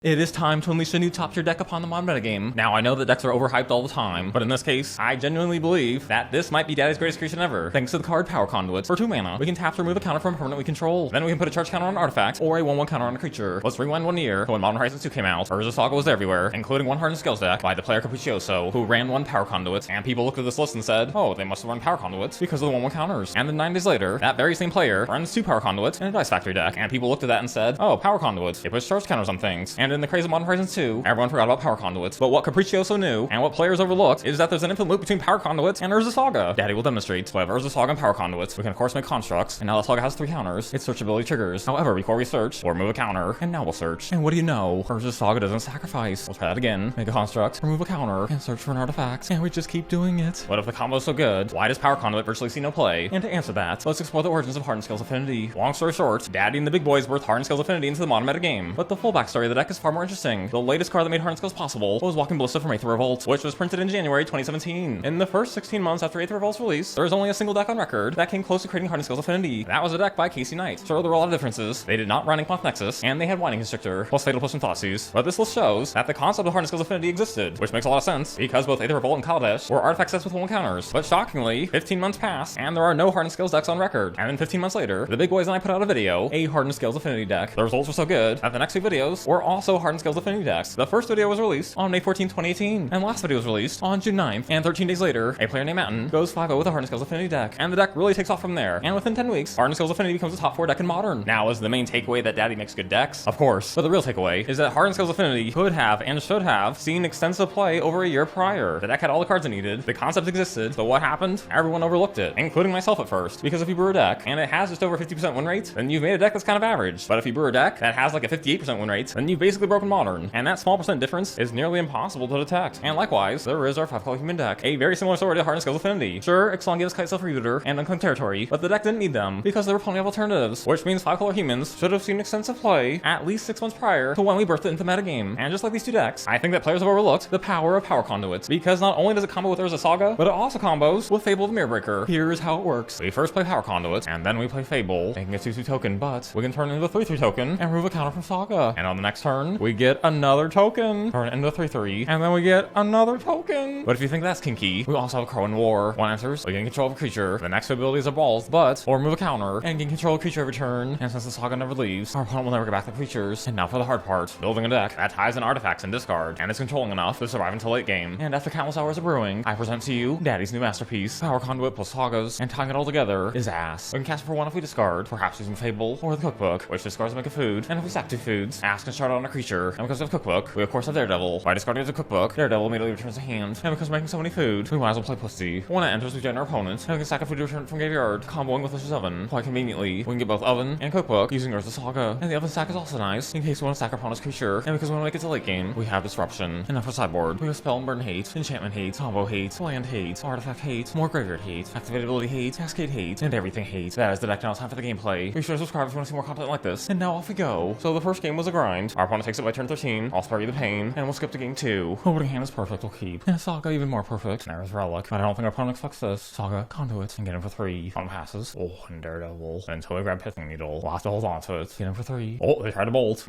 It is time to unleash a new top tier deck upon the Modern Metagame. Now, I know that decks are overhyped all the time, but in this case, I genuinely believe that this might be Daddy's greatest creation ever. Thanks to the card Power Conduit. For 2 mana, we can tap to remove a counter from a permanent we control. Then we can put a charge counter on an artifact, or a 1/1 counter on a creature. Let's rewind 1 year to when Modern Horizons 2 came out. Urza Saga was everywhere, including one Hardened Scales deck by the player Capriccioso, who ran 1 Power Conduit, and people looked at this list and said, oh, they must have run Power Conduits because of the 1/1 counters. And then 9 days later, that very same player runs 2 Power Conduits in a Dice Factory deck, and people looked at that and said, oh, Power Conduit, it puts charge counters on things. And in the craze of Modern Horizons 2, everyone forgot about Power Conduits. But what Capriccioso knew, and what players overlooked, is that there's an infinite loop between Power Conduits and Urza Saga. Daddy will demonstrate. So we have Urza Saga and Power Conduits. We can of course make constructs, and now the Saga has 3 counters. Its searchability triggers. However, before we search, we'll remove a counter, and now we'll search. And what do you know? Urza Saga doesn't sacrifice. We'll try that again. Make a construct, remove a counter, and search for an artifact. And we just keep doing it. What if the combo's so good? Why does Power Conduit virtually see no play? And to answer that, let's explore the origins of Hardened Scales Affinity. Long story short, Daddy and the big boys birthed Hardened Scales Affinity into the Modern Metagame. But the full backstory of the deck is far more interesting. The latest card that made Hardened Scales possible was Walking Ballista from Aether Revolt, which was printed in January 2017. In the first 16 months after Aether Revolt's release, there was only a single deck on record that came close to creating Hardened Scales Affinity. That was a deck by Casey Knight. Sure, there were a lot of differences. They did not run Inkmoth Nexus, and they had Winding Constrictor, plus Fatal Push and Thoughtseize. But this list shows that the concept of Hardened Scales Affinity existed, which makes a lot of sense, because both Aether Revolt and Kaladesh were artifact sets with 1 counters. But shockingly, 15 months pass, and there are no Hardened Scales decks on record. And then 15 months later, the big boys and I put out a video, a Hardened Scales Affinity deck. The results were so good that the next 2 videos were also Hardened Scales Affinity decks. The first video was released on May 14, 2018, and last video was released on June 9th, and 13 days later, a player named Mountain goes 5-0 with a Hardened Scales Affinity deck, and the deck really takes off from there, and within 10 weeks, Hardened Scales Affinity becomes a top 4 deck in Modern. Now, is the main takeaway that Daddy makes good decks? Of course, but the real takeaway is that Hardened Scales Affinity could have and should have seen extensive play over a year prior. The deck had all the cards it needed, the concept existed, but what happened? Everyone overlooked it, including myself at first, because if you brew a deck, and it has just over 50% win rate, then you've made a deck that's kind of average. But if you brew a deck that has like a 58% win rate, then you've basically broken Modern, and that small percent difference is nearly impossible to detect. And likewise, there is our 5-color human deck, a very similar story to Hardened Scales Affinity. Sure, Ixalan gave us Kite Self-Rebooter and Unclaimed Territory, but the deck didn't need them, because there were plenty of alternatives, which means 5-color humans should have seen extensive play at least 6 months prior to when we birthed it into the metagame. And just like these 2 decks, I think that players have overlooked the power of Power Conduits, because not only does it combo with Urza Saga, but it also combos with Fable the Mirrorbreaker. Here's how it works. We first play Power Conduits, and then we play Fable, making a 2/2 token, but we can turn it into a 3/3 token and remove a counter from Saga. And on the next turn, we get another token, turn it into a 3/3, and then we get another token. But if you think that's kinky, we also have Akroan War. 1 enters, we gain control of a creature. The next abilities are balls, but or remove a counter and gain control of a creature every turn. And since the Saga never leaves, our opponent will never get back the creatures. And now for the hard part, building a deck that ties in artifacts and discard, and is controlling enough to survive until late game. And after countless hours of brewing, I present to you Daddy's new masterpiece, Power Conduit plus Sagas, and tying it all together is ass. We can cast it for 1 if we discard, perhaps using Fable or the Cookbook, which discards to make a food. And if we sack 2 foods, ask and start on a creature. And because of the Cookbook, we of course have Daredevil. By discarding the Cookbook, Daredevil immediately returns to hand. And because we're making so many food, we might as well play Pussy. When it enters, we generate our opponent, and we can sack a food to return from graveyard, comboing with Wish's Oven. Quite conveniently, we can get both Oven and Cookbook using Urza Saga. And the Oven stack is also nice, in case we want to sack our opponent's creature. And because we want to make it to late game, we have Disruption. And then for sideboard, we have Spell and Burn Hate, Enchantment Hate, Combo Hate, Land Hate, Artifact Hate, more Graveyard Hate, Activated Ability Hate, Cascade Hate, and everything Hate. That is the deck. Now it's time for the gameplay. Be sure to subscribe if you want to see more content like this. And now off we go. So the first game was a grind. Our opponent takes it by turn 13. I'll spare you the pain, and we'll skip to game 2. Opening hand is perfect, we'll keep. And Saga even more perfect. And there's Relic, but I don't think our opponent expects this. Saga, Conduit, and get him for 3. Opponent passes. Oh, and Daredevil. Until we grab Pithing Needle, we'll have to hold on to it. Get him for 3. Oh, they tried to bolt.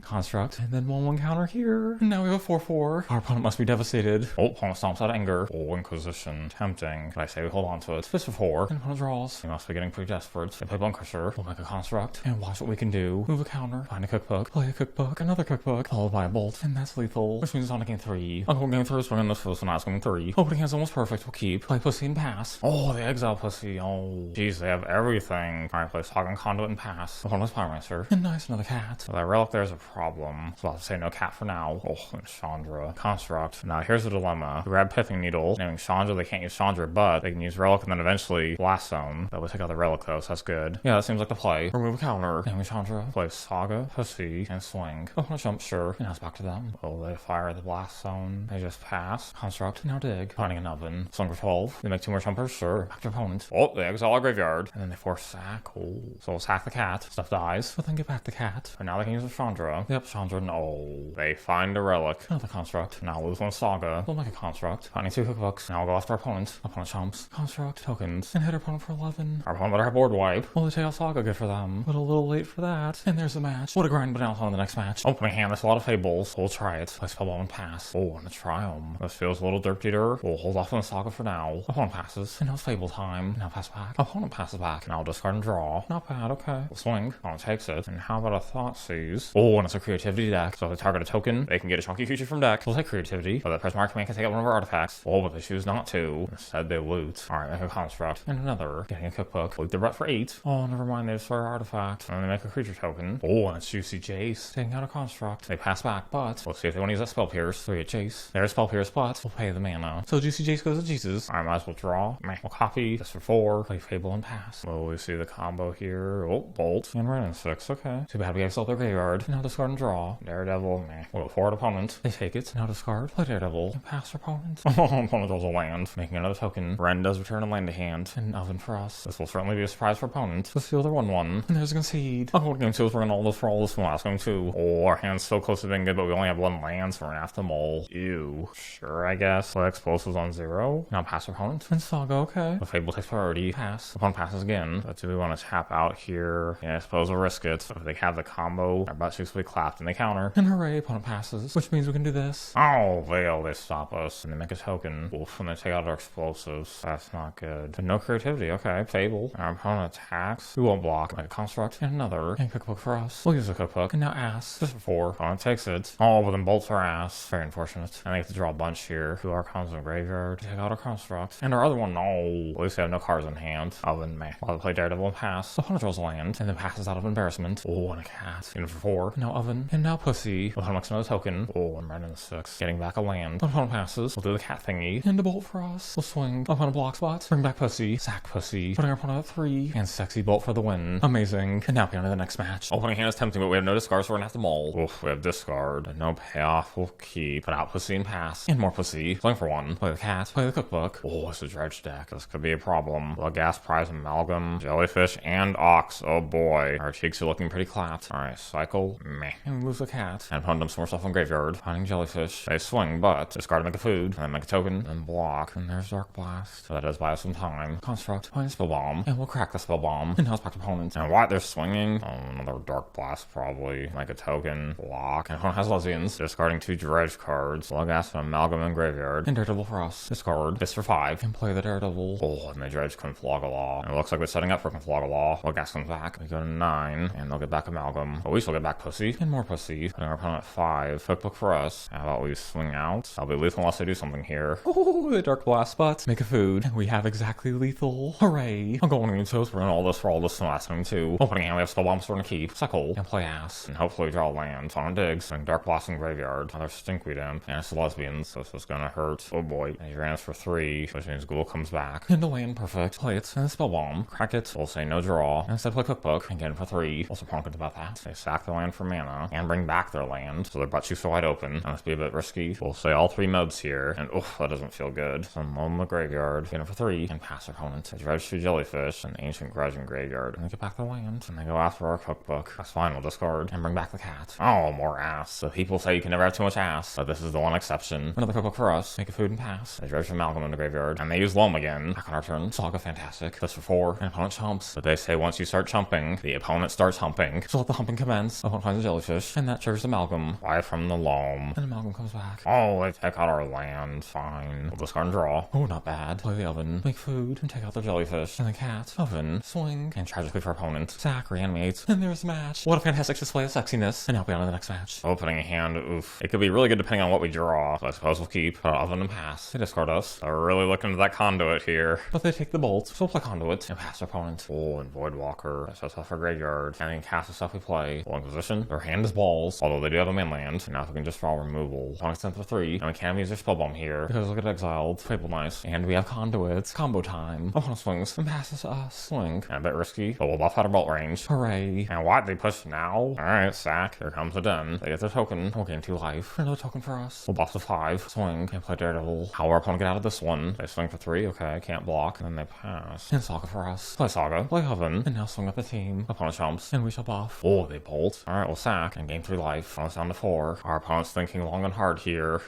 Construct, and then 1/1 counter here. And now we have a 4/4. Our opponent must be devastated. Oh, opponent stomps out of anger. Oh, Inquisition. Tempting. But I say we hold on to it. Fist for 4. And opponent draws. They must be getting pretty desperate. They play Bunkcrusher. We'll make a construct. And watch what we can do. Move a counter. Find a Cookbook. Play a Cookbook. Another Cookbook. Followed by a bolt. And that's lethal. Which means it's on to game 3. Uncle game 3 is swinging this first one out game 3. Opening hand's almost perfect. We'll keep. Play Pussy and pass. Oh, they exile Pussy. Oh, jeez, they have everything. Alright, play Saga and Conduit and pass. Opponent's Pyromancer. And nice, another cat. So that Relic there's a problem. I was about to say no cat for now. Oh, and Chandra. Construct. Now here's the dilemma. We grab Pithing Needle. Naming Chandra, they can't use Chandra, but they can use Relic and then eventually Blast Zone. That would take out the Relic though, so that's good. Yeah, that seems like the play. Remove a counter. Naming Chandra. Play Saga, Pussy, and swing. Oh, jump, sure. And now it's back to them. Oh, they fire the Blast Zone. They just pass. Construct. Now dig. Finding an Oven. Swing for 12. They make 2 more jumpers, sure. Back to opponent. Oh, they exile our graveyard. And then they force sack. Oh. So we'll sack the cat. Stuff dies. But then get back the cat. And now they can use use a Chandra. Yep, Chandra, no. They find a relic. Another construct. Now lose one Saga. We'll make a construct. Finding 2 cookbooks. Now we'll go after our opponent. Opponent chumps. Construct. Tokens. And hit our opponent for 11. Our opponent better have board wipe. Well, they take out Saga, good for them. But a little late for that. And there's the match. What a grind, but now on the next match. Opening hand, there's a lot of Fables. We'll try it. Play Spellbomb and pass. Oh, and a Triumph. This feels a little dirtier. We'll hold off on the Saga for now. Opponent passes. And now it's Fable time. Now pass back. Opponent passes back. Now discard and draw. Not bad, okay. We'll swing. Opponent takes it. And how about a Thoughtseize? Oh, and it's a creativity deck. So if they target a token, they can get a chunky creature from deck. We'll take creativity. But the Prismark command can take out one of our artifacts. Oh, but they choose not to. Instead, they loot. Alright, make a construct. And another. Getting a cookbook. Loot the ret for 8. Oh, never mind. They destroy our artifact. And then they make a creature token. Oh, and it's Juicy Jace. Taking out a construct. They pass back, but let's see if they want to use that Spell Pierce. 3 at Jace. There's Spell Pierce, but we'll pay the mana. So Juicy Jace goes to Jesus. I might as well draw. We'll copy. This for 4. Play Fable and pass. Well, we see the combo here. Oh, Bolt. And Ren 6. Okay. Too bad we have Soul Graveyard. Now discard and draw. Daredevil. We'll go forward opponent. They take it. Now discard. Play Daredevil. And pass our opponent. Opponent draws a land. Making another token. Ren does return a land to hand. And Oven for us. This will certainly be a surprise for opponent. Let's steal their 1/1. And there's a Concede. Oh, game 2 is we're gonna all this for all this one last game 2. Oh, our hand's so close to being good, but we only have 1 land, so we're gonna have to mull. Ew. Sure, I guess. Play explosives on 0. Now pass opponent. And Saga, okay. The Fable takes priority. Pass. Opponent passes again. But do we want to tap out here? Yeah, I suppose we'll risk it. If they have the combo, our butt cheeks will be clapped and they counter. And hooray, opponent passes. Which means we can do this. Oh, they stop us. And they make a token. Oof, and they take out our explosives. That's not good. But no creativity. Okay, Fable. Our opponent attacks. We won't block. Make a construct. And another. And cookbook for us. We'll use a cookbook. And now ass. Just for 4. Opponent takes it. Oh, but then bolts our ass. Very unfortunate. And they have to draw a bunch here. 2 Archons in the graveyard. Take out a construct. And our other one, no. At least they have no cards in hand. Oven, meh. While they play Daredevil and pass. Opponent draws a land. And then passes out of embarrassment. Oh, and a cat. In for 4. And now Oven. And now Pussy. Opponent makes another token. Oh, and Red in the 6. Getting back a land. Opponent passes. We'll do the cat thingy. And a bolt for us. We'll swing. Opponent block spot. Bring back Pussy. Sack Pussy. Putting our opponent at 3. And sexy bolt for the win. Amazing. And now on to the next match. Opening hand is tempting, but we have no discard, so we're gonna have to mull. Oof, we have discard. And no payoff. We'll keep. Put out Pussy and pass. And more Pussy. Swing for 1. Play the cat. Play the cookbook. Oh, it's a dredge deck. This could be a problem. Blood Gas Prize Amalgam. Jellyfish and Ox. Oh boy. Our cheeks are looking pretty clapped. Alright, cycle. Meh. And we lose the cat. And opponent dumps more stuff on graveyard. Finding Jellyfish. They swing, but discard to make a food. And then make a token. And block. And there's Dark Blast. So that does buy us some time. Construct. Find a Spellbomb. And we'll crack the Spellbomb. And now it's back to opponent. And what? They're swinging. Oh, another Dark Blast probably. Like a token. Block. And opponent has Lesbians. Discarding 2 dredge cards. Blood Gas and Amalgam in graveyard. And Daredevil for us. Discard. This for 5. And play the Daredevil. Oh, and they dredge Conflogalaw. And it looks like we're setting up for Conflogalaw. Blood Gas comes back. We go to 9. And they'll get back Amalgam. But we still get back Pussy. And more Pussy. Putting our opponent at 5. Cookbook for us. How about we swing out? I'll be lethal unless they do something here. Oh, the Dark Blast spots. Make a food. And we have exactly lethal. Hooray. I'm going into we're in all this for all this last game too. Opening hand, we have Spellbomb Store to keep. Cycle. And play ass. And hopefully draw land. On digs. And Dark Blast in graveyard. Another Stinkweed Imp. And it's Lesbians. So this is gonna hurt. Oh boy. And he ran for 3. Which means Ghoul comes back. And the land perfect. Play it. And the Spellbomb. Crack it. We'll say no draw. And instead play Cookbook. And get him for 3. Also pumpkin about that. They sack the land for mana. And bring back their land. So their butt cheeks are wide open. And let's be a bit risky. We'll say all 3 modes here. And oof, that doesn't feel good. So mull the graveyard. Get him for 3. And pass our opponent. They dredge 2 Jellyfish. And Ancient Grudge in graveyard. And they get back the land. And they go after our cookbook. That's fine, we'll discard. And bring back the cat. Oh, more ass. So people say you can never have too much ass. But this is the one exception. Another cookbook for us. Make a food and pass. They dredge Amalgam in the graveyard. And they use Loam again. Back on our turn. Saga fantastic. This for 4. And opponent chumps. But they say once you start chumping, the opponent starts humping. So let the humping commence. Opponent finds a Jellyfish. And that triggers Amalgam. Buy from the Loam. And Amalgam comes back. Oh, they take out our land. Fine. We'll discard and draw. Oh, not bad. Play the Oven. Make food. And take out the Jellyfish. And the cat. Oven. Swing. And tragically for opponent. Sack. Reanimate. And there's the match. What a fantastic display of sexiness. And now we'll be on to the next match. Opening a hand. Oof. It could be really good depending on what we draw. So I suppose we'll keep Oven and pass. They discard us. They're really looking at that conduit here. But they take the bolt. So we'll play conduit. And pass our opponent. Oh, and Voidwalker. That's us off our graveyard. And then cast the stuff we play. Full Inquisition. Their hand is balls. Although they do have a mainland. And now if we can just draw removal. Opponent sent for 3. And we can't use their Spellbomb here. Because look at exiled. Fable nice. And we have conduits. Combo time. Opponent swings. And passes to us. Swing. And a bit risky. But we'll buff out of bolt range. Hooray. And what? They push now? Alright, sack. Here comes the den. They get their token. We'll gain 2 life. Another token for us. We'll buff to 5. Swing. And play Daredevil. How will our opponent get out of this one? They swing for 3. Okay, can't block. And then they pass. And Saga for us. Play Saga. Play Oven. And now swing up the team. Opponent chumps. And we shall buff. Oh, they bolt. bolt. Alright, we'll sack, and gain 3 life. Bonus down to 4. Our opponent's thinking long and hard here.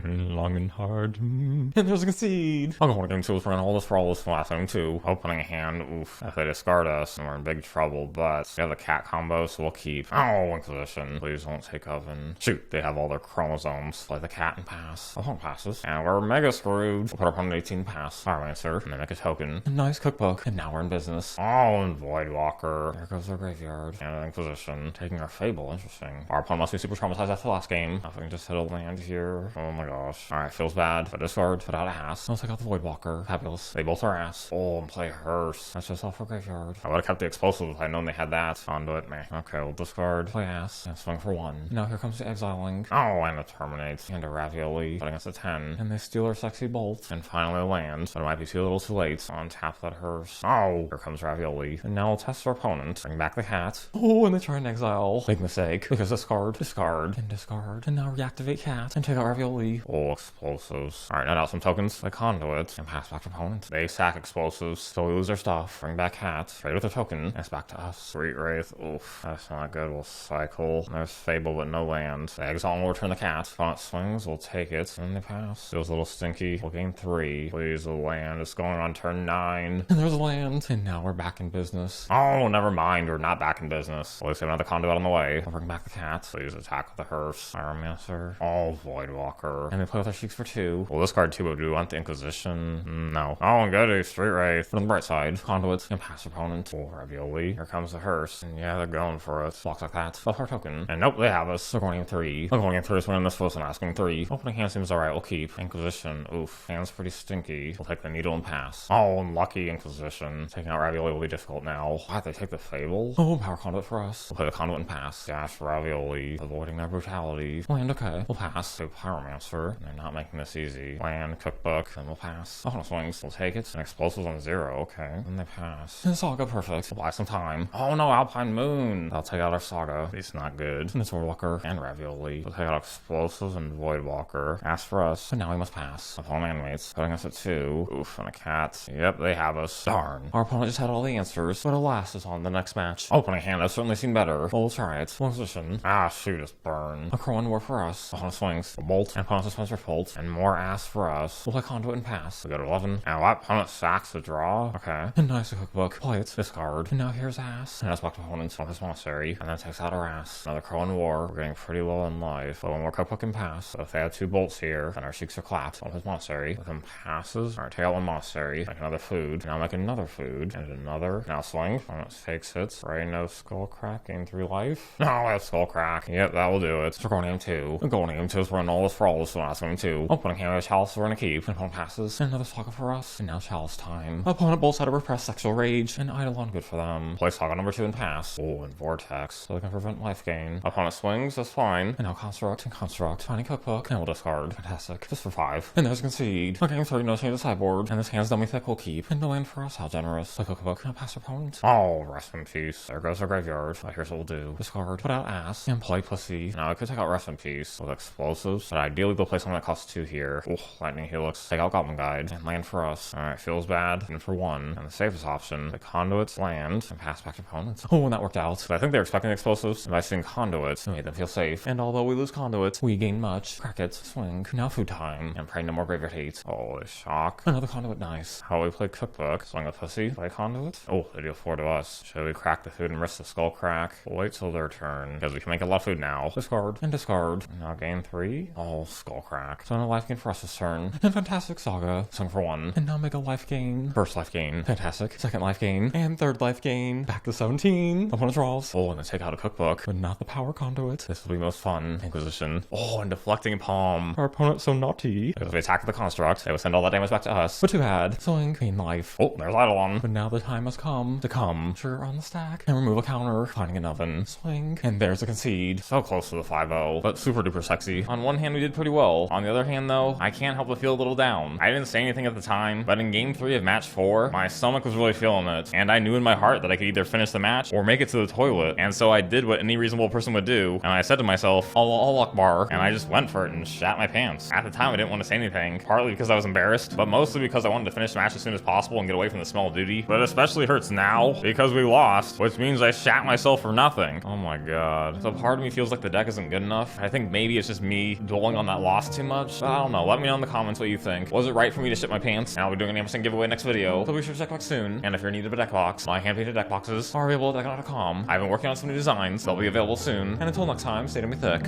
Long and hard. And there's a concede. I'll go on game 2 with running all this for all this last game 2. Opening a hand, oof. If they discard us, then we're in big trouble, but we have the cat combo, so we'll keep. Oh, Inquisition. Please don't take oven. Shoot, they have all their chromosomes. Play the cat and pass. The opponent passes. And we're mega screwed. We'll put our opponent 18 pass. Pyromancer, and then make a token. A nice cookbook, and now we're in business. Oh, and Voidwalker. There goes our graveyard. And an Inquisition. Taking our Fable, interesting. Our opponent must be super traumatized after the last game. If we can just hit a land here. Oh my gosh. Alright, feels bad. But discard, put out a ass. I'll take out the Voidwalker. Fabulous. They bolt our ass. Oh, and play Hearse. That's just off our graveyard. I would have kept the explosive if I'd known they had that. Conduit, meh. Okay, we'll discard. Play ass. And swing for 1. Now here comes the exiling. Oh, and a terminate. And a ravioli. Putting us at 10. And they steal our sexy bolt. And finally land. But it might be too little too late. On tap that Hearse. Oh, here comes ravioli. And now we'll test our opponent. Bring back the cat. Oh, and they try and exile. Big mistake. Because discard, discard, and discard. And now reactivate cat. And take out ravioli. Oh, explosives. Alright, now out some tokens. Like conduit. And pass back to opponent. They sack explosives. So we lose our stuff. Bring back cat. Trade with their token. And it's back to us. Street Wraith. Oof. That's not good. We'll cycle. And there's Fable, but no land. They exile and we'll return the cat. Opponent swings. We'll take it. And they pass. Feels a little stinky. We'll gain 3. Please, a land. It's going on turn 9. And there's a land. And now we're back in business. Oh, never mind. We're not back in business. At least we have another conduit on the way. We'll bring back the cat. Please attack with the Hearse. Pyromancer. Oh, Voidwalker. And we play with our Sheiks for 2. We'll discard 2, but do we want the Inquisition? No. Oh, good. Street Wraith. But on the bright side, conduit and pass opponent. Oh, ravioli. Here comes the Hearse. And yeah, they're going for us. Blocks like that. Buff our token. And nope, they have us. They're going in 3. I'm going in 3 is winning this first and asking 3. Opening hand seems alright. We'll keep. Inquisition. Oof. Hand's pretty stinky. We'll take the needle and pass. Oh, unlucky Inquisition. Taking out ravioli will be difficult now. Why'd they take the Fable? Oh, power conduit for us. We'll play the conduit and pass. Dash ravioli. Avoiding their brutality. Land, okay. We'll pass. So Pyromancer. They're not making this easy. Land, cookbook. Then we'll pass. Oh, no swings. We'll take it. And explosives on 0. Okay. Then they pass. And Saga, perfect. We'll buy some time. Oh no, Alpine Moon. I'll take out our Saga. It's not good. And it's Voidwalker and ravioli. We'll take out explosives and Voidwalker. Ask for us. But now we must pass. Opponent animates. Putting us at 2. Oof, and a cat. Yep, they have us. Darn. Our opponent just had all the answers, but alas, is on the next match. Opening hand has certainly seen better. Well, we'll try it. One position. Ah, shoot, it's burn. Akroan War for us. Opponent swings. A bolt. And opponent suspends for bolt. And more ass for us. We'll play conduit and pass. We go to 11. And what? Opponent sacks the draw. Okay. And nice cookbook. Play it. Discard. And now here's ass. And that's back to opponents on his monastery. And then takes out our ass. Another Akroan War. We're getting pretty low in life. But one more cookbook and pass. So if they have 2 bolts here, then our Sheiks are clapped on his monastery. With him passes. Alright, take out 1 monastery. Make another food. Now make another food. And another. Now swing. Opponent takes it. Right, no skull crack. Gain 3 life. No, I have skull crack. Yep, that will do it. So we're going game 2. We're going game 2 is running all this for all this last game 2. Opening hand with Chalice, we're gonna keep. And opponent passes. And another Saga for us. And now Chalice time. Opponent bolts out of repressed sexual rage. And Eidolon good for them. Play Saga number 2 and pass. Oh, and Vortex. So they can prevent life gain. Opponent swings, that's fine. And now Construct and Construct. Tiny cookbook. And we'll discard. Fantastic. Just for 5. And there's concede. Okay, game 3, no change to sideboard. And this hand's dummy thick will keep. And no land for us, how generous. Play cookbook. And pass opponent. Oh, rest in peace. There goes our graveyard. But here's what we'll do. Discard. Put out ass. And play pussy. Now I could take out rest in peace with explosives. But ideally they'll play something that costs 2 here. Oh, Lightning Helix. Take out Goblin Guide. And land for us. Alright, feels bad. And for 1. And the safest option. The conduits, land, and pass back to opponents. Oh, and that worked out. But I think they're expecting explosives. And by seeing conduits, it made them feel safe. And although we lose conduits, we gain much. Crack it. Swing. Now food time. And pray no more graveyard hate. Oh, the shock. Another conduit, nice. How we play cookbook. Swing a pussy. Play conduit. Oh, they deal 4 to us. Should we crack the food and risk the skull crack? We'll wait till their turn. Because we can make a lot of food now. Discard. And discard. And now gain 3. Oh, skull crack. So no life gain for us this turn. And fantastic Saga. Swing for 1. And now make a life gain. First life gain. Fantastic. Second life gain. And third life gain. Back to 17. Opponent draws. Oh, and then take out a cookbook. But not the power conduit. This will be most fun. Inquisition. Oh, and deflecting palm. Our opponent's so naughty. Because we attack the construct, they will send all that damage back to us. But too bad. Swing. Gain life. Oh, there's Eidolon. But now the time has come to come. Sure on the stack. And remove a counter. Finding an oven. Swing. And there's a concede. So close to the 5-0. But super duper sexy. On one hand, we did pretty well. On the other hand, though, I can't help but feel a little down. I didn't say anything at the time, but in game 3 of match 4, my stomach was really feeling it. And I knew in my heart that I could either finish the match or make it to the toilet. And so I did what any reasonable person would do. And I said to myself, Allah Akbar. And I just went for it and shat my pants. At the time, I didn't want to say anything. Partly because I was embarrassed, but mostly because I wanted to finish the match as soon as possible and get away from the smell of duty. But it especially hurts now because we lost, which means I shat myself for nothing. think? Oh my god. So part of me feels like the deck isn't good enough. I think maybe it's just me dwelling on that loss too much. But I don't know. Let me know in the comments what you think. Was it right for me to shit my pants? And I'll be doing an Amazon giveaway next video. So be sure to check back soon. And if you're in need of a deck box, my hand-painted deck boxes are available at Decklist.com. I've been working on some new designs. They'll be available soon. And until next time, stay to me thick.